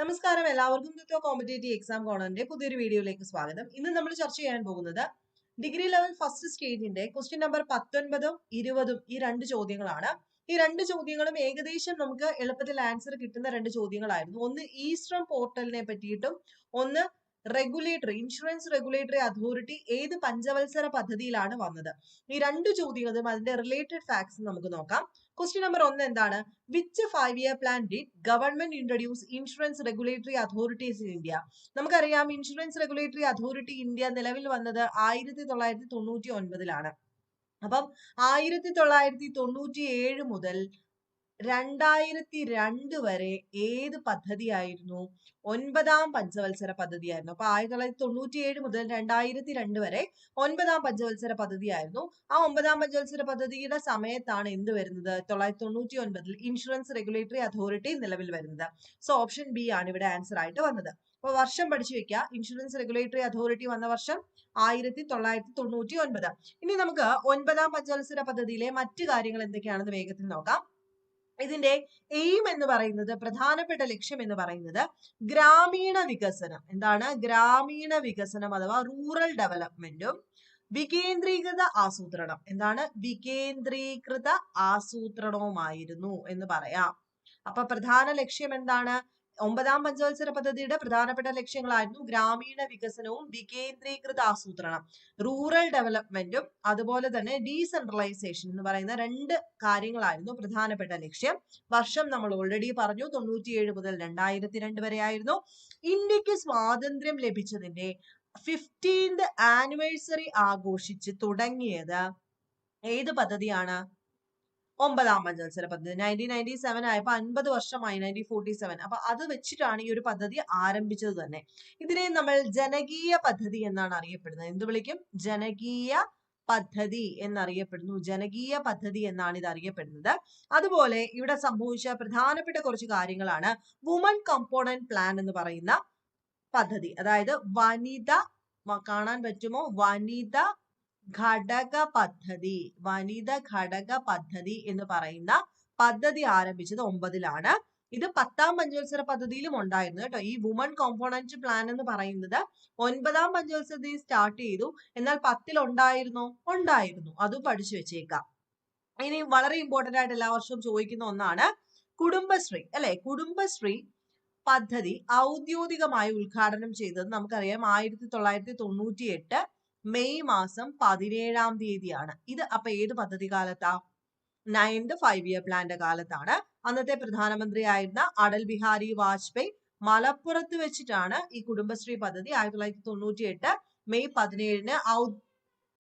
നമസ്കാരം, എല്ലാവർക്കും ഇന്നത്തെ കോമ്പറ്റേറ്റീവ് എക്സാം കോർണറിന്റെ പുതിയൊരു വീഡിയോയിലേക്ക് സ്വാഗതം. ഇന്ന് നമ്മൾ ചർച്ച ചെയ്യാൻ പോകുന്നത് ഡിഗ്രി ലെവൽ ഫസ്റ്റ് സ്റ്റേജിന്റെ ക്വസ്റ്റ്യൻ നമ്പർ 19ഉം 20ഉം ഈ രണ്ട് ചോദ്യങ്ങളാണ്. ഈ രണ്ട് ചോദ്യങ്ങളും ഏകദേശം നമുക്ക് എളുപ്പത്തിൽ ആൻസർ കിട്ടുന്ന രണ്ട് ചോദ്യങ്ങളായിരുന്നു. ഒന്ന് ഈസ്റ്റേൺ പോർട്ടലിനെ പറ്റിയിട്ടും ഒന്ന് ഇൻഷുറൻസ് റെഗുലേറ്ററി അതോറിറ്റി ഏത് പഞ്ചവത്സര പദ്ധതിയിലാണ് വന്നത്. ഈ രണ്ട് ചോദ്യങ്ങളും അതിന്റെ റിലേറ്റഡ് ഫാക്ട്സ് നമുക്ക് നോക്കാം. ക്വസ്റ്റ്യൻ നമ്പർ 1 എന്താണ്? Which 5-year plan did government introduce insurance regulatory authorities in India? നമുക്കറിയാം, ഇൻഷുറൻസ് റെഗുലേറ്ററി അതോറിറ്റി ഇന്ത്യ നിലവിൽ വന്നത് 1999 അപ്പം 1997 മുതൽ 2002 വരെ ഏത് പദ്ധതിയായിരുന്നു? 9ാം പഞ്ചവത്സര പദ്ധതിയായിരുന്നു. അപ്പൊ 1997 മുതൽ 2002 വരെ 9ാം പഞ്ചവത്സര പദ്ധതിയായിരുന്നു. ആ 9ാം പഞ്ചവത്സര പദ്ധതിയുടെ സമയത്താണ് എന്ത് വരുന്നത്? 1999 ഇൻഷുറൻസ് റെഗുലേറ്ററി അതോറിറ്റി നിലവിൽ വരുന്നത്. സോ ഓപ്ഷൻ ബി ആണ് ഇവിടെ ആൻസർ ആയിട്ട് വന്നത്. അപ്പൊ വർഷം പഠിച്ചു വെക്കുക. ഇൻഷുറൻസ് റെഗുലേറ്ററി അതോറിറ്റി വന്ന വർഷം 1999. ഇനി നമുക്ക് 9ാം പഞ്ചവത്സര പദ്ധതിയിലെ മറ്റു കാര്യങ്ങൾ എന്തൊക്കെയാണെന്ന് വേഗത്തിൽ നോക്കാം. ഇതിന്റെ എയിം എന്ന് പറയുന്നത്, പ്രധാനപ്പെട്ട ലക്ഷ്യം എന്ന് പറയുന്നത് ഗ്രാമീണ വികസനം. എന്താണ്? ഗ്രാമീണ വികസനം അഥവാ റൂറൽ ഡെവലപ്മെന്റും വികേന്ദ്രീകൃത ആസൂത്രണം. എന്താണ്? വികേന്ദ്രീകൃത ആസൂത്രണവുമായിരുന്നു എന്ന് പറയാം. അപ്പൊ പ്രധാന ലക്ഷ്യം എന്താണ്? 9ാം പഞ്ചവത്സര പദ്ധതിയുടെ പ്രധാനപ്പെട്ട ലക്ഷ്യങ്ങളായിരുന്നു ഗ്രാമീണ വികസനവും വികേന്ദ്രീകൃത ആസൂത്രണം, റൂറൽ ഡെവലപ്മെന്റും അതുപോലെ തന്നെ ഡീസെൻട്രലൈസേഷൻ എന്ന് പറയുന്ന രണ്ട് കാര്യങ്ങളായിരുന്നു പ്രധാനപ്പെട്ട ലക്ഷ്യം. വർഷം നമ്മൾ ഓൾറെഡി പറഞ്ഞു, 97 മുതൽ 2002 വരെ ആയിരുന്നു. ഇന്ത്യക്ക് സ്വാതന്ത്ര്യം ലഭിച്ചതിന്റെ 15th ആനിവേഴ്സറി ആഘോഷിച്ച് തുടങ്ങിയത് ഏത് പദ്ധതിയാണ്? 9ാം പഞ്ചവത്സര പദ്ധതി. 1997 ആയപ്പോ 50 വർഷമായി, 1947. അപ്പൊ അത് വെച്ചിട്ടാണ് ഈ ഒരു പദ്ധതി ആരംഭിച്ചത് തന്നെ. ഇതിനെ നമ്മൾ ജനകീയ പദ്ധതി എന്നാണ് അറിയപ്പെടുന്നത്. എന്ത് വിളിക്കും? ജനകീയ പദ്ധതി എന്നറിയപ്പെടുന്നു. ജനകീയ പദ്ധതി എന്നാണ് ഇത് അറിയപ്പെടുന്നത്. അതുപോലെ ഇവിടെ സംഭവിച്ച പ്രധാനപ്പെട്ട കുറച്ച് കാര്യങ്ങളാണ് വുമൺ കമ്പോണന്റ് പ്ലാൻ എന്ന് പറയുന്ന പദ്ധതി. അതായത് വനിത, കാണാൻ പറ്റുമോ? വനിത ഘടക പദ്ധതി. വനിത ഘടക പദ്ധതി എന്ന് പറയുന്ന പദ്ധതി ആരംഭിച്ചത് 9ലാണ്. ഇത് 10ാം പഞ്ചവത്സര പദ്ധതിയിലും ഉണ്ടായിരുന്നു കേട്ടോ. ഈ വുമൺ കോമ്പോണന്റ് പ്ലാൻ എന്ന് പറയുന്നത് 9ാം പഞ്ചവത്സരത്തിൽ സ്റ്റാർട്ട് ചെയ്തു. എന്നാൽ 10ൽ ഉണ്ടായിരുന്നോ? ഉണ്ടായിരുന്നു. അതും പഠിച്ചു വെച്ചേക്കാം. ഇനി വളരെ ഇമ്പോർട്ടന്റ് ആയിട്ട് എല്ലാ വർഷവും ചോദിക്കുന്ന ഒന്നാണ് കുടുംബശ്രീ. അല്ലെ? കുടുംബശ്രീ പദ്ധതി ഔദ്യോഗികമായി ഉദ്ഘാടനം ചെയ്തത് നമുക്കറിയാം 1998 മെയ് മാസം 17ാം തീയതിയാണ്. ഇത് അപ്പൊ ഏത് പദ്ധതി കാലത്താ? 9th 5-year പ്ലാന്റെ കാലത്താണ്. അന്നത്തെ പ്രധാനമന്ത്രി ആയിരുന്ന അടൽ ബിഹാരി വാജ്പേയി മലപ്പുറത്ത് വെച്ചിട്ടാണ് ഈ കുടുംബശ്രീ പദ്ധതി 1998 മെയ് 17ന്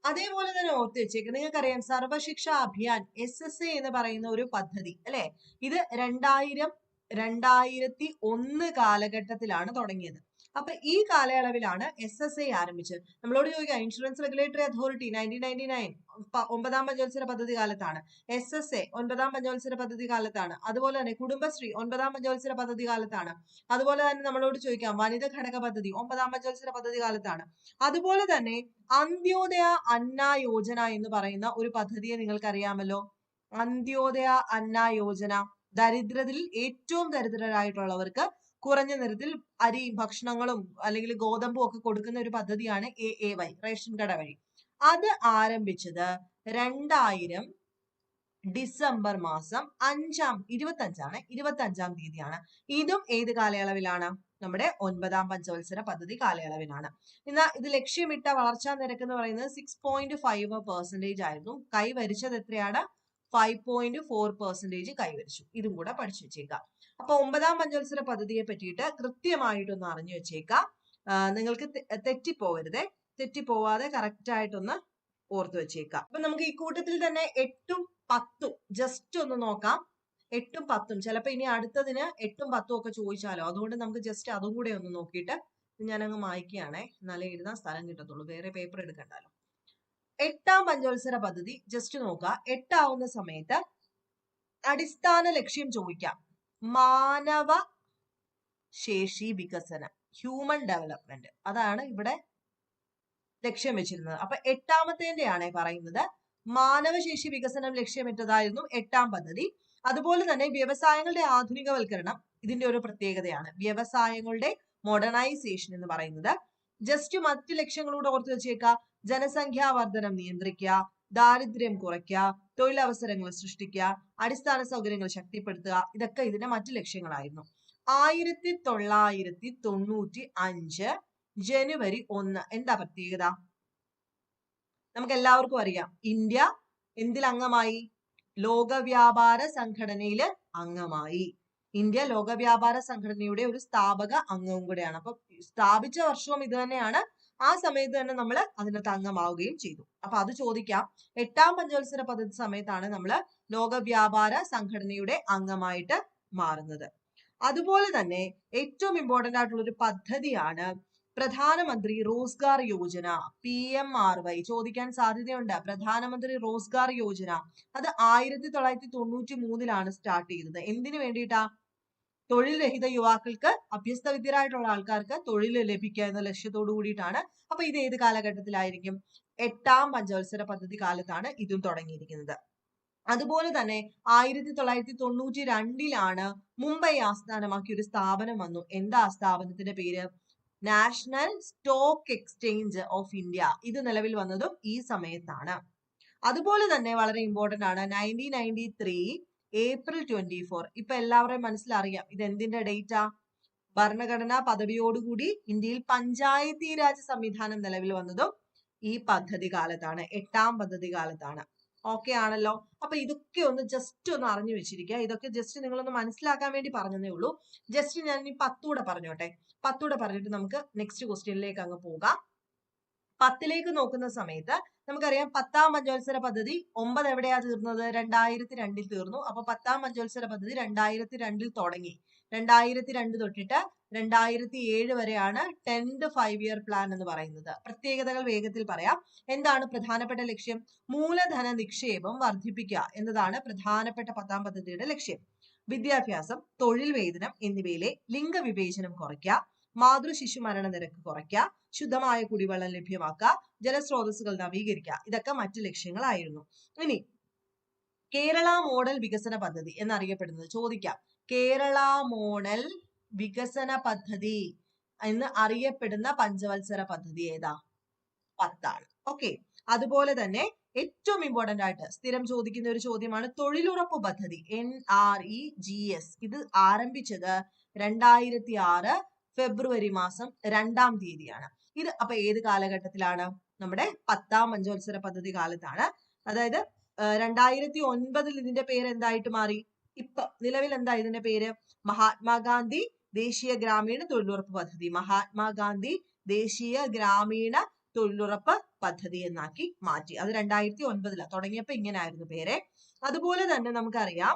അതേപോലെ തന്നെ ഓർത്ത് വെച്ചേക്ക്. നിങ്ങൾക്കറിയാം സർവശിക്ഷ അഭിയാൻ SSA എന്ന് പറയുന്ന ഒരു പദ്ധതി അല്ലെ? ഇത് 2001 കാലഘട്ടത്തിലാണ് തുടങ്ങിയത്. അപ്പൊ ഈ കാലയളവിലാണ് SSA ആരംഭിച്ചത്. നമ്മളോട് ചോദിക്കാം, ഇൻഷുറൻസ് റെഗുലേറ്ററി അതോറിറ്റി 1999 9ാം പഞ്ചവത്സര പദ്ധതി കാലത്താണ്. SSA 9ാം പഞ്ചവത്സര പദ്ധതി കാലത്താണ്. അതുപോലെ തന്നെ കുടുംബശ്രീ 9ാം പഞ്ചവത്സര പദ്ധതി കാലത്താണ്. അതുപോലെ തന്നെ നമ്മളോട് ചോദിക്കാം, വനിത ഘടക പദ്ധതി 9ാം പഞ്ചവത്സര പദ്ധതി കാലത്താണ്. അതുപോലെ തന്നെ അന്ത്യോദയ അന്ന യോജന എന്ന് പറയുന്ന ഒരു പദ്ധതിയെ നിങ്ങൾക്കറിയാമല്ലോ. അന്ത്യോദയ അന്ന യോജന, ദരിദ്രതയിൽ ഏറ്റവും ദരിദ്രരായിട്ടുള്ളവർക്ക് കുറഞ്ഞ നിരത്തിൽ അരി ഭക്ഷണങ്ങളും അല്ലെങ്കിൽ ഗോതമ്പും ഒക്കെ കൊടുക്കുന്ന ഒരു പദ്ധതിയാണ് AAY, റേഷൻ കട വഴി. അത് ആരംഭിച്ചത് 2000 ഡിസംബർ മാസം 25ാം തീയതിയാണ്. ഇതും ഏത് കാലയളവിലാണ്? നമ്മുടെ 9ാം പഞ്ചവത്സര പദ്ധതി കാലയളവിലാണ്. എന്നാൽ ഇത് ലക്ഷ്യമിട്ട വളർച്ചാ നിരക്ക് എന്ന് പറയുന്നത് 6.5% ആയിരുന്നു. കൈവരിച്ചത് എത്രയാണ്? 5.4% കൈവരിച്ചു. ഇതും കൂടെ പഠിച്ചു വെച്ചേക്കാം. അപ്പൊ 9ാം പഞ്ചവത്സര പദ്ധതിയെ പറ്റിയിട്ട് കൃത്യമായിട്ടൊന്ന് അറിഞ്ഞു വെച്ചേക്കാം. നിങ്ങൾക്ക് തെറ്റിപ്പോവരുതേ. തെറ്റിപ്പോവാതെ കറക്റ്റ് ആയിട്ടൊന്ന് ഓർത്തു വെച്ചേക്കാം. അപ്പൊ നമുക്ക് ഈ കൂട്ടത്തിൽ തന്നെ 8ഉം 10ഉം ജസ്റ്റ് ഒന്ന് നോക്കാം. 8ഉം 10ഉം ചിലപ്പോ ഇനി അടുത്തതിന് 8ഉം 10ഉം ഒക്കെ ചോദിച്ചാലോ. അതുകൊണ്ട് നമുക്ക് ജസ്റ്റ് അതും കൂടെ ഒന്ന് നോക്കിയിട്ട് ഞാനങ്ങ് മായ്ക്കുകയാണേ, എന്നാലേ എഴുതാൻ സ്ഥലം കിട്ടത്തുള്ളൂ. വേറെ പേപ്പർ എടുക്കണ്ടല്ലോ. 8ാം പഞ്ചവത്സര പദ്ധതി ജസ്റ്റ് നോക്കുക. 8 ആവുന്ന സമയത്ത് അടിസ്ഥാന ലക്ഷ്യം ചോദിക്കാം. മാനവ ശേഷി വികസനം, ഹ്യൂമൻ ഡെവലപ്മെന്റ്, അതാണ് ഇവിടെ ലക്ഷ്യം വെച്ചിരുന്നത്. അപ്പൊ 8ാമത്തേന്റെയാണ് പറയുന്നത്. മാനവശേഷി വികസനം ലക്ഷ്യമിട്ടതായിരുന്നു 8ാം പദ്ധതി. അതുപോലെ തന്നെ വ്യവസായങ്ങളുടെ ആധുനികവൽക്കരണം ഇതിന്റെ ഒരു പ്രത്യേകതയാണ്. വ്യവസായങ്ങളുടെ മോഡേണൈസേഷൻ എന്ന് പറയുന്നത്. ജസ്റ്റ് മറ്റു ലക്ഷ്യങ്ങളോട് ഓർത്ത് വെച്ചേക്കുക. ജനസംഖ്യാ വർധനം നിയന്ത്രിക്കുക, ദാരിദ്ര്യം കുറയ്ക്കുക, തൊഴിലവസരങ്ങൾ സൃഷ്ടിക്കുക, അടിസ്ഥാന സൗകര്യങ്ങൾ ശക്തിപ്പെടുത്തുക, ഇതൊക്കെ ഇതിന്റെ മറ്റു ലക്ഷ്യങ്ങളായിരുന്നു. 1995 ജനുവരി 1 എന്താ പ്രത്യേകത? നമുക്ക് എല്ലാവർക്കും അറിയാം, ഇന്ത്യ എന്തിൽ അംഗമായി? ലോക വ്യാപാര സംഘടനയില് അംഗമായി. ഇന്ത്യ ലോക വ്യാപാര സംഘടനയുടെ ഒരു സ്ഥാപക അംഗവും കൂടെയാണ്. അപ്പൊ സ്ഥാപിച്ച വർഷവും ഇത് തന്നെയാണ്. ആ സമയത്ത് തന്നെ നമ്മൾ അതിനകത്ത് അംഗമാവുകയും ചെയ്തു. അപ്പൊ അത് ചോദിക്കാം. 8ാം പഞ്ചവത്സര പദ്ധതി സമയത്താണ് നമ്മൾ ലോക വ്യാപാര സംഘടനയുടെ അംഗമായിട്ട് മാറുന്നത്. അതുപോലെ തന്നെ ഏറ്റവും ഇമ്പോർട്ടന്റ് ആയിട്ടുള്ള ഒരു പദ്ധതിയാണ് പ്രധാനമന്ത്രി റോസ്ഗാർ യോജന, PMRY. ചോദിക്കാൻ സാധ്യതയുണ്ട്. പ്രധാനമന്ത്രി റോസ്ഗാർ യോജന അത് 1993 സ്റ്റാർട്ട് ചെയ്തത്. എന്തിനു വേണ്ടിയിട്ടാ? തൊഴിൽ രഹിത യുവാക്കൾക്ക്, അഭ്യസ്ത വിദ്യരായിട്ടുള്ള ആൾക്കാർക്ക് തൊഴിൽ ലഭിക്കുക എന്ന ലക്ഷ്യത്തോടു കൂടിയിട്ടാണ്. അപ്പൊ ഇത് ഏത് കാലഘട്ടത്തിലായിരിക്കും? 8ാം പഞ്ചവത്സര പദ്ധതി കാലത്താണ് ഇതും തുടങ്ങിയിരിക്കുന്നത്. അതുപോലെ തന്നെ 1992 മുംബൈ ആസ്ഥാനമാക്കി ഒരു സ്ഥാപനം വന്നു. എന്താ ആ സ്ഥാപനത്തിന്റെ പേര്? National stock exchange of India. ഇത് നിലവിൽ വന്നതും ഈ സമയത്താണ്. അതുപോലെ തന്നെ വളരെ ഇമ്പോർട്ടന്റ് ആണ് 1993 ഏപ്രിൽ 24. ഇപ്പൊ എല്ലാവരെയും മനസ്സിലറിയാം ഇത് എന്തിന്റെ ഡേറ്റാ? ഭരണഘടനാ പദവിയോടുകൂടി ഇന്ത്യയിൽ പഞ്ചായത്തി രാജ് സംവിധാനം നിലവിൽ വന്നതും ഈ പദ്ധതി കാലത്താണ്, 8ാം പദ്ധതി കാലത്താണ്. ഓക്കെ ആണല്ലോ. അപ്പൊ ഇതൊക്കെ ഒന്ന് ജസ്റ്റ് ഒന്ന് അറിഞ്ഞു വെച്ചിരിക്കുക. ഇതൊക്കെ ജസ്റ്റ് നിങ്ങളൊന്ന് മനസ്സിലാക്കാൻ വേണ്ടി പറഞ്ഞതേ ഉള്ളൂ. ജസ്റ്റ് ഞാൻ ഇനി 10 കൂടെ പറഞ്ഞോട്ടെ. 10 കൂടെ പറഞ്ഞിട്ട് നമുക്ക് നെക്സ്റ്റ് ക്വസ്റ്റ്യനിലേക്ക് അങ്ങ് പോകാം. 10ലേക്ക് നോക്കുന്ന സമയത്ത് നമുക്കറിയാം 10ാം പഞ്ചവത്സര പദ്ധതി 9 എവിടെയാ തീർന്നത്? 2002 തീർന്നു. അപ്പൊ 10ാം പഞ്ചവത്സര പദ്ധതി 2002 തുടങ്ങി. 2002 തൊട്ടിട്ട് 2007 വരെയാണ് 10th 5-year പ്ലാൻ എന്ന് പറയുന്നത്. പ്രത്യേകതകൾ വേഗത്തിൽ പറയാം. എന്താണ് പ്രധാനപ്പെട്ട ലക്ഷ്യം? മൂലധന നിക്ഷേപം വർദ്ധിപ്പിക്കുക എന്നതാണ് പ്രധാനപ്പെട്ട 10ാം പദ്ധതിയുടെ ലക്ഷ്യം. വിദ്യാഭ്യാസം, തൊഴിൽ വേതനം എന്നിവയിലെ ലിംഗവിവേചനം കുറയ്ക്കുക, മാതൃശിശു മരണ നിരക്ക് കുറയ്ക്കുക, ശുദ്ധമായ കുടിവെള്ളം ലഭ്യമാക്കുക, ജലസ്രോതസ്സുകൾ നവീകരിക്കുക, ഇതൊക്കെ മറ്റു ലക്ഷ്യങ്ങളായിരുന്നു. ഇനി കേരള മോഡൽ വികസന പദ്ധതി എന്നറിയപ്പെടുന്നത് ചോദിക്കാം. കേരള മോഡൽ വികസന പദ്ധതി എന്ന് അറിയപ്പെടുന്ന പഞ്ചവത്സര പദ്ധതി ഏതാ? 10 ഓക്കെ. അതുപോലെ തന്നെ ഏറ്റവും ഇമ്പോർട്ടന്റ് ആയിട്ട് സ്ഥിരം ചോദിക്കുന്ന ഒരു ചോദ്യമാണ് തൊഴിലുറപ്പ് പദ്ധതി, NREGS. ഇത് ആരംഭിച്ചത് 2006 ഫെബ്രുവരി മാസം 2-ാം തീയതിയാണ്. ഇത് അപ്പൊ ഏത് കാലഘട്ടത്തിലാണ്? നമ്മുടെ 10ാം പഞ്ചവത്സര പദ്ധതി കാലത്താണ്. അതായത് 2009 ഇതിന്റെ പേര് എന്തായിട്ട് മാറി? ഇപ്പൊ നിലവിൽ എന്താ ഇതിന്റെ പേര്? മഹാത്മാഗാന്ധി ദേശീയ ഗ്രാമീണ തൊഴിലുറപ്പ് പദ്ധതി. മഹാത്മാഗാന്ധി ദേശീയ ഗ്രാമീണ തൊഴിലുറപ്പ് പദ്ധതി എന്നാക്കി മാറ്റി. അത് 2009 തുടങ്ങിയപ്പോ ഇങ്ങനായിരുന്നു പേര്. അതുപോലെ തന്നെ നമുക്കറിയാം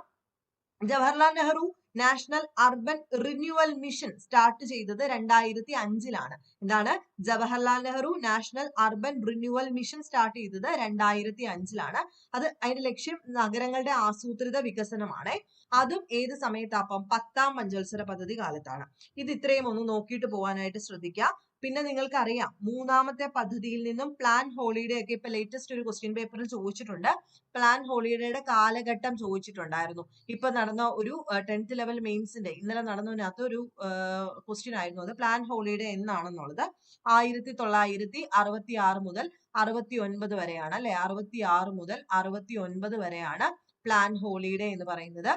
Jawaharlal Nehru national urban renewal mission start ചെയ്തത് 2005 എന്താണ്? Jawaharlal Nehru national urban renewal mission start ചെയ്തത് 2005 അത് അതിന്റെ ലക്ഷ്യം നഗരങ്ങളുടെ ആസൂത്രിത വികസനമാണ്. അതും ഏത് സമയത്താപ്പം? 10ാം പഞ്ചവത്സര പദ്ധതി കാലത്താണ്. ഇത് ഇത്രയും ഒന്ന് നോക്കിയിട്ട് പോകാനായിട്ട് ശ്രദ്ധിക്കുക. പിന്നെ നിങ്ങൾക്ക് അറിയാം 3ാമത്തെ പദ്ധതിയിൽ നിന്നും പ്ലാൻ ഹോളിഡേ ഒക്കെ ഇപ്പൊ ലേറ്റസ്റ്റ് ഒരു ക്വസ്റ്റ്യൻ പേപ്പറിൽ ചോദിച്ചിട്ടുണ്ട്. പ്ലാൻ ഹോളിഡേയുടെ കാലഘട്ടം ചോദിച്ചിട്ടുണ്ടായിരുന്നു. ഇപ്പൊ നടന്ന ഒരു 10th ലെവൽ മെയിൻസിന്റെ ഇന്നലെ നടന്നതിനകത്ത് ഒരു ക്വസ്റ്റ്യൻ ആയിരുന്നു അത്. പ്ലാൻ ഹോളിഡേ എന്നാണെന്നുള്ളത് 1966 മുതൽ 69 വരെയാണ് അല്ലെ. 66 മുതൽ 69 വരെയാണ് പ്ലാൻ ഹോളിഡേ എന്ന് പറയുന്നത്.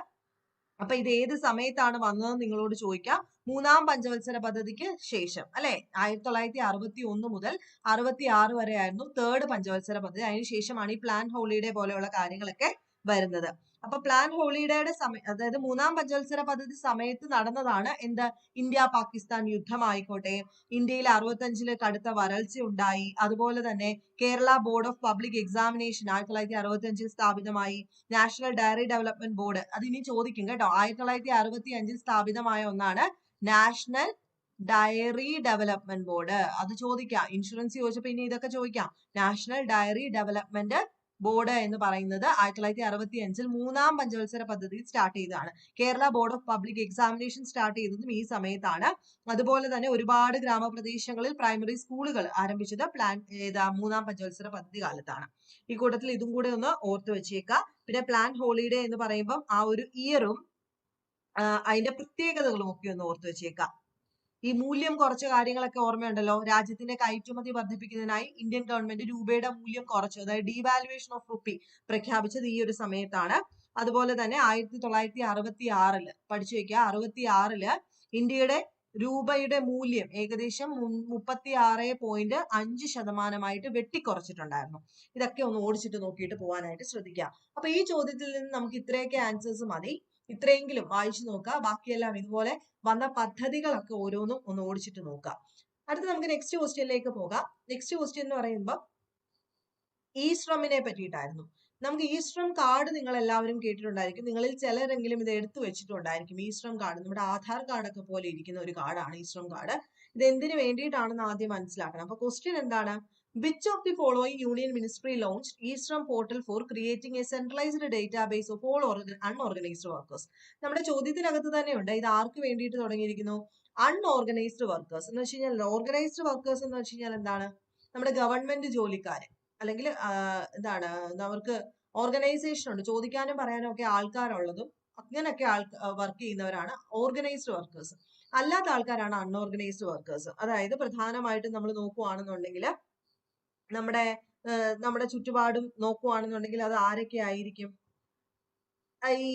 അപ്പൊ ഇത് ഏത് സമയത്താണ് വന്നതെന്ന് നിങ്ങളോട് ചോദിക്കാം. 3ാം പഞ്ചവത്സര പദ്ധതിക്ക് ശേഷം അല്ലെ. 1961 മുതൽ 66 വരെ ആയിരുന്നു 3rd പഞ്ചവത്സര പദ്ധതി. അതിനുശേഷമാണ് ഈ പ്ലാൻ ഹോളിഡേ പോലെയുള്ള കാര്യങ്ങളൊക്കെ വരുന്നത്. അപ്പൊ പ്ലാൻ ഹോളിഡേയുടെ സമയം, അതായത് 3ാം പഞ്ചവത്സര പദ്ധതി സമയത്ത് നടന്നതാണ് എന്ത്? ഇന്ത്യ പാകിസ്ഥാൻ യുദ്ധം ആയിക്കോട്ടെ, ഇന്ത്യയിൽ 65 കടുത്ത വരൾച്ച ഉണ്ടായി, അതുപോലെ തന്നെ Kerala board of public examination 1965 സ്ഥാപിതമായി, നാഷണൽ ഡയറി ഡെവലപ്മെന്റ് ബോർഡ് അത് ഇനി ചോദിക്കും കേട്ടോ. 1965 സ്ഥാപിതമായ ഒന്നാണ് നാഷണൽ ഡയറി ഡെവലപ്മെന്റ് ബോർഡ്. അത് ചോദിക്കാം. ഇൻഷുറൻസ് ചോദിച്ചപ്പോ ഇനി ഇതൊക്കെ ചോദിക്കാം. നാഷണൽ ഡയറി ഡെവലപ്മെന്റ് ബോർഡ് എന്ന് പറയുന്നത് 1965 മൂന്നാം പഞ്ചവത്സര പദ്ധതി സ്റ്റാർട്ട് ചെയ്തതാണ്. Kerala board of public examination start ചെയ്തതും ഈ സമയത്താണ്. അതുപോലെ തന്നെ ഒരുപാട് ഗ്രാമപ്രദേശങ്ങളിൽ പ്രൈമറി സ്കൂളുകൾ ആരംഭിച്ചത് മൂന്നാം പഞ്ചവത്സര പദ്ധതി കാലത്താണ്. ഈ കൂട്ടത്തിൽ ഇതും കൂടെ ഒന്ന് ഓർത്ത് വെച്ചേക്കുക. പിന്നെ പ്ലാൻ ഹോളിഡേ എന്ന് പറയുമ്പോൾ ആ ഒരു ഇയറും അതിന്റെ പ്രത്യേകതകളും ഒക്കെ ഒന്ന് ഓർത്ത് വെച്ചേക്കാം. ഈ മൂല്യം കുറച്ച കാര്യങ്ങളൊക്കെ ഓർമ്മയുണ്ടല്ലോ. രാജ്യത്തിന്റെ കയറ്റുമതി വർദ്ധിപ്പിക്കുന്നതിനായി ഇന്ത്യൻ ഗവൺമെന്റ് രൂപയുടെ മൂല്യം കുറച്ചു, അതായത് ഡീവാലുവേഷൻ ഓഫ് റുപ്പി പ്രഖ്യാപിച്ചത് ഈ ഒരു സമയത്താണ്. അതുപോലെ തന്നെ 1966 പഠിച്ചു വെക്കുക, 66 ഇന്ത്യയുടെ രൂപയുടെ മൂല്യം ഏകദേശം 36.5% വെട്ടിക്കുറച്ചിട്ടുണ്ടായിരുന്നു. ഇതൊക്കെ ഒന്ന് ഓടിച്ചിട്ട് നോക്കിയിട്ട് പോകാനായിട്ട് ശ്രദ്ധിക്കുക. അപ്പൊ ഈ ചോദ്യത്തിൽ നിന്ന് നമുക്ക് ഇത്രയൊക്കെ ആൻസേഴ്സ് മതി. ഇത്രയെങ്കിലും വായിച്ചു നോക്കുക. ബാക്കിയെല്ലാം ഇതുപോലെ വന്ന പദ്ധതികളൊക്കെ ഓരോന്നും ഒന്ന് ഓടിച്ചിട്ട് നോക്കുക. അടുത്ത നമുക്ക് നെക്സ്റ്റ് ക്വസ്റ്റ്യനിലേക്ക് പോകാം. നെക്സ്റ്റ് ക്വസ്റ്റ്യൻ എന്ന് പറയുമ്പോൾ ഇ-ശ്രമിനെ പറ്റിയിട്ടായിരുന്നു. നമുക്ക് ഇ-ശ്രം കാർഡ് നിങ്ങൾ എല്ലാവരും കേട്ടിട്ടുണ്ടായിരിക്കും. നിങ്ങളിൽ ചിലരെങ്കിലും ഇത് എടുത്തു വെച്ചിട്ടുണ്ടായിരിക്കും. ഇ-ശ്രം കാർഡ് നമ്മുടെ ആധാർ കാർഡൊക്കെ പോലെ ഇരിക്കുന്ന ഒരു കാർഡാണ് ഇ-ശ്രം കാർഡ്. ഇത് എന്തിനു വേണ്ടിയിട്ടാണെന്ന് ആദ്യം മനസ്സിലാക്കണം. അപ്പൊ ക്വസ്റ്റ്യൻ എന്താണ്? Which of the following Union Ministry launched e-Shram portal for creating a centralized database of all unorganized workers? നമ്മുടെ ചോദ്യത്തിനകത്ത് തന്നെയുണ്ട്. ഇത് ആർക്ക് വേണ്ടിയിട്ട് തുടങ്ങിയിരിക്കുന്നു? അൺഓർഗനൈസ്ഡ് വർക്കേഴ്സ് എന്ന് വെച്ച് കഴിഞ്ഞാൽ, ഓർഗനൈസ്ഡ് വർക്കേഴ്സ് എന്ന് വെച്ച് കഴിഞ്ഞാൽ എന്താണ്? നമ്മുടെ ഗവൺമെന്റ് ജോലിക്കാര്, അല്ലെങ്കിൽ എന്താണ്, അവർക്ക് ഓർഗനൈസേഷൻ ഉണ്ട്, ചോദിക്കാനും പറയാനും ഒക്കെ ആൾക്കാരുള്ളതും അങ്ങനെയൊക്കെ വർക്ക് ചെയ്യുന്നവരാണ് ഓർഗനൈസ്ഡ് വർക്കേഴ്സ്. അല്ലാത്ത ആൾക്കാരാണ് അൺഓർഗനൈസ്ഡ് വർക്കേഴ്സ്. അതായത് പ്രധാനമായിട്ടും നമ്മൾ നോക്കുവാണെന്നുണ്ടെങ്കിൽ നമ്മുടെ ചുറ്റുപാടും നോക്കുവാണെന്നുണ്ടെങ്കിൽ അത് ആരൊക്കെ ആയിരിക്കും? ഈ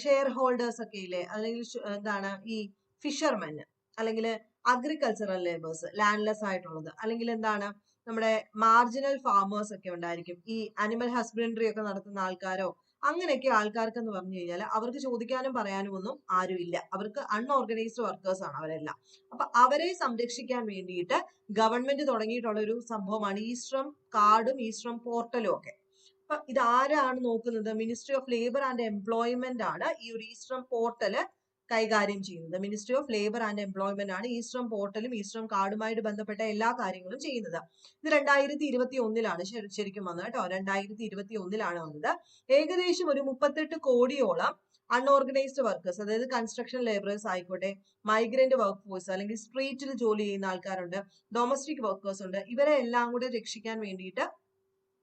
ഷെയർ ഹോൾഡേഴ്സ് ഒക്കെ ഇല്ലേ, അല്ലെങ്കിൽ എന്താണ് ഈ ഫിഷർമെൻ, അല്ലെങ്കിൽ അഗ്രികൾച്ചറൽ ലേബേഴ്സ്, ലാൻഡ്ലെസ് ആയിട്ടുള്ളത്, അല്ലെങ്കിൽ എന്താണ് നമ്മുടെ മാർജിനൽ ഫാമേഴ്സ് ഒക്കെ ഉണ്ടായിരിക്കും. ഈ അനിമൽ ഹസ്ബൻഡറി ഒക്കെ നടത്തുന്ന ആൾക്കാരോ അങ്ങനെയൊക്കെ ആൾക്കാർക്ക് എന്ന് പറഞ്ഞു കഴിഞ്ഞാൽ അവർക്ക് ചോദിക്കാനും പറയാനും ഒന്നും ആരുമില്ല. അവർക്ക് അൺഓർഗനൈസ്ഡ് വർക്കേഴ്സ് ആണ് അവരെല്ലാം. അപ്പൊ അവരെ സംരക്ഷിക്കാൻ വേണ്ടിയിട്ട് ഗവൺമെന്റ് തുടങ്ങിയിട്ടുള്ള ഒരു സംഭവമാണ് ഇ-ശ്രം കാർഡും ഇ-ശ്രം പോർട്ടലും ഒക്കെ. അപ്പൊ ഇത് ആരാണ് നോക്കുന്നത്? Ministry of labour and employment ആണ് ഈ ഒരു ഇ-ശ്രം പോർട്ടല് കൈകാര്യം ചെയ്യുന്നത്. Ministry of labour and employment ആണ് ഇ-ശ്രം പോർട്ടലും ഇ-ശ്രം കാർഡുമായിട്ട് ബന്ധപ്പെട്ട എല്ലാ കാര്യങ്ങളും ചെയ്യുന്നത്. ഇത് 2021 ശരിക്കും വന്നത് കേട്ടോ. 2021 വന്നത്. ഏകദേശം ഒരു 38 കോടിയോളം അൺഓർഗനൈസ്ഡ് വർക്കേഴ്സ്, അതായത് കൺസ്ട്രക്ഷൻ ലേബറേഴ്സ് ആയിക്കോട്ടെ, മൈഗ്രന്റ് വർക്ക് ഫോഴ്സ് അല്ലെങ്കിൽ സ്ട്രീറ്റിൽ ജോലി ചെയ്യുന്ന ആൾക്കാരുണ്ട്, ഡൊമസ്റ്റിക് വർക്കേഴ്സ് ഉണ്ട്, ഇവരെ എല്ലാം കൂടെ രക്ഷിക്കാൻ വേണ്ടിയിട്ട്,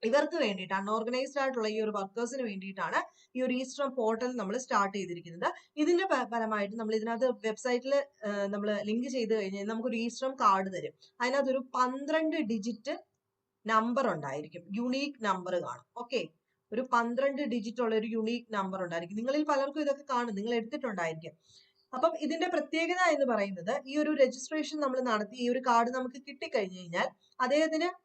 ഇവർക്ക് വേണ്ടിയിട്ട്, അൺഓർഗനൈസ്ഡ് ആയിട്ടുള്ള ഈ ഒരു വർക്കേഴ്സിന് വേണ്ടിയിട്ടാണ് ഈ ഒരു ഇ-ശ്രം പോർട്ടൽ നമ്മൾ സ്റ്റാർട്ട് ചെയ്തിരിക്കുന്നത്. ഇതിന്റെ പരമായിട്ട് നമ്മൾ ഇതിനകത്ത് വെബ്സൈറ്റിൽ നമ്മൾ ലിങ്ക് ചെയ്ത് കഴിഞ്ഞാൽ നമുക്കൊരു ഇ-ശ്രം കാർഡ് തരും. അതിനകത്ത് ഒരു 12 ഡിജിറ്റ് നമ്പർ ഉണ്ടായിരിക്കും, യുണീക്ക് നമ്പർ കാണും. ഓക്കെ, ഒരു 12 ഡിജിറ്റ് ഉള്ള ഒരു യുണീക്ക് നമ്പർ ഉണ്ടായിരിക്കും. നിങ്ങളിൽ പലർക്കും ഇതൊക്കെ കാണും, നിങ്ങൾ എടുത്തിട്ടുണ്ടായിരിക്കും. അപ്പം ഇതിന്റെ പ്രത്യേകത എന്ന് പറയുന്നത്, ഈ ഒരു രജിസ്ട്രേഷൻ നമ്മൾ നടത്തി ഈ ഒരു കാർഡ് നമുക്ക് കിട്ടിക്കഴിഞ്ഞു കഴിഞ്ഞാൽ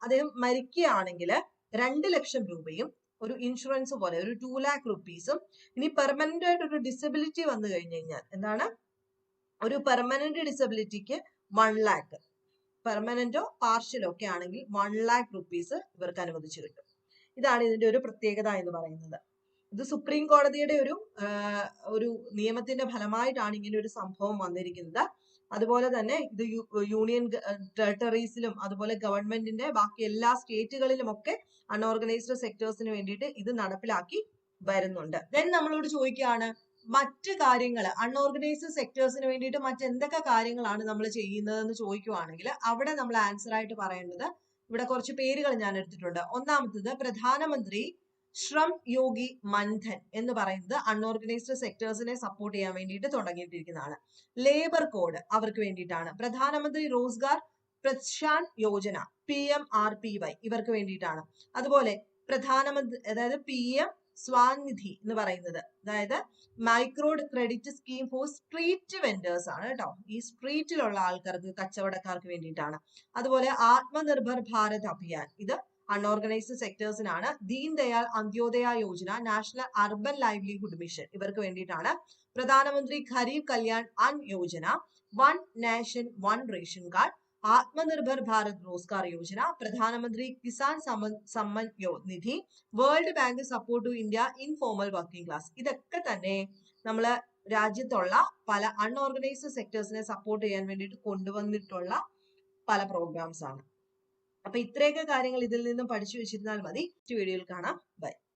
അദ്ദേഹം മരിക്കുകയാണെങ്കിൽ 2 ലക്ഷം രൂപയും ഒരു ഇൻഷുറൻസ് പോലെ ഒരു 2 lakh rupees-ഉം, ഇനി പെർമനന്റ് ആയിട്ട് ഒരു ഡിസബിലിറ്റി വന്നു കഴിഞ്ഞു കഴിഞ്ഞാൽ, എന്താണ്, ഒരു പെർമനന്റ് ഡിസബിലിറ്റിക്ക് 1 lakh, പെർമനന്റോ പാർഷ്യലോ ഒക്കെ ആണെങ്കിൽ 1 lakh rupees ഇവർക്ക് അനുവദിച്ചു കിട്ടും. ഇതാണ് ഇതിന്റെ ഒരു പ്രത്യേകത എന്ന് പറയുന്നത്. ഇത് സുപ്രീം കോടതിയുടെ ഒരു നിയമത്തിന്റെ ഫലമായിട്ടാണ് ഇങ്ങനെ ഒരു സംഭവം വന്നിരിക്കുന്നത്. അതുപോലെ തന്നെ ഇത് യൂണിയൻ ടെറിട്ടറീസിലും അതുപോലെ ഗവൺമെന്റിന്റെ ബാക്കി എല്ലാ സ്റ്റേറ്റുകളിലും ഒക്കെ അൺഓർഗനൈസ്ഡ് സെക്ടേഴ്സിന് വേണ്ടിയിട്ട് ഇത് നടപ്പിലാക്കി വരുന്നുണ്ട്. ദെൻ നമ്മളോട് ചോദിക്കുകയാണ്, മറ്റ് കാര്യങ്ങൾ അൺഓർഗനൈസ്ഡ് സെക്ടേഴ്സിന് വേണ്ടിയിട്ട് മറ്റെന്തൊക്കെ കാര്യങ്ങളാണ് നമ്മൾ ചെയ്യുന്നതെന്ന് ചോദിക്കുവാണെങ്കിൽ അവിടെ നമ്മൾ ആൻസർ ആയിട്ട് പറയേണ്ടത്, ഇവിടെ കുറച്ച് പേരുകൾ ഞാൻ എടുത്തിട്ടുണ്ട്. ഒന്നാമത്തത് പ്രധാനമന്ത്രി ശ്രം യോഗി മൻധൻ എന്ന് പറയുന്നത് അൺഓർഗനൈസ്ഡ് സെക്ടേഴ്സിനെ സപ്പോർട്ട് ചെയ്യാൻ വേണ്ടിയിട്ട് തുടങ്ങിയിട്ടിരിക്കുന്നതാണ്. ലേബർ കോഡ് അവർക്ക് വേണ്ടിയിട്ടാണ്. പ്രധാനമന്ത്രി റോസ്ഗാർ പ്രത്സാൻ യോജന PMRPY ഇവർക്ക് വേണ്ടിയിട്ടാണ്. അതുപോലെ പ്രധാനമന്ത്രി, അതായത് PM സ്വാനിധി എന്ന് പറയുന്നത്, അതായത് micro credit scheme for street vendors ആണ് കേട്ടോ. ഈ സ്ട്രീറ്റിലുള്ള ആൾക്കാർക്ക്, കച്ചവടക്കാർക്ക് വേണ്ടിയിട്ടാണ്. അതുപോലെ ആത്മനിർഭർ ഭാരത് അഭിയാൻ, ഇത് അൺഓർഗനൈസ്ഡ് സെക്ടേഴ്സിനാണ്. Deen Dayal Antyodaya Yojana, national urban livelihood mission ഇവർക്ക് വേണ്ടിയിട്ടാണ്. Pradhan Mantri Garib Kalyan Anna Yojana, one nation one ration card, Atmanirbhar Bharat Rozgar Yojana, Pradhan Mantri Kisan Samman Nidhi, world bank support to India informal working class. ഇതൊക്കെ തന്നെ നമ്മള് രാജ്യത്തുള്ള പല അൺഓർഗനൈസ്ഡ് സെക്ടേഴ്സിനെ സപ്പോർട്ട് ചെയ്യാൻ വേണ്ടിയിട്ട് കൊണ്ടുവന്നിട്ടുള്ള പല പ്രോഗ്രാംസ് ആണ്. അപ്പൊ ഇത്രയൊക്കെ കാര്യങ്ങൾ ഇതിൽ നിന്നും പഠിച്ചു വെച്ചിരുന്നാൽ മതി. വീഡിയോയിൽ കാണാം. ബൈ.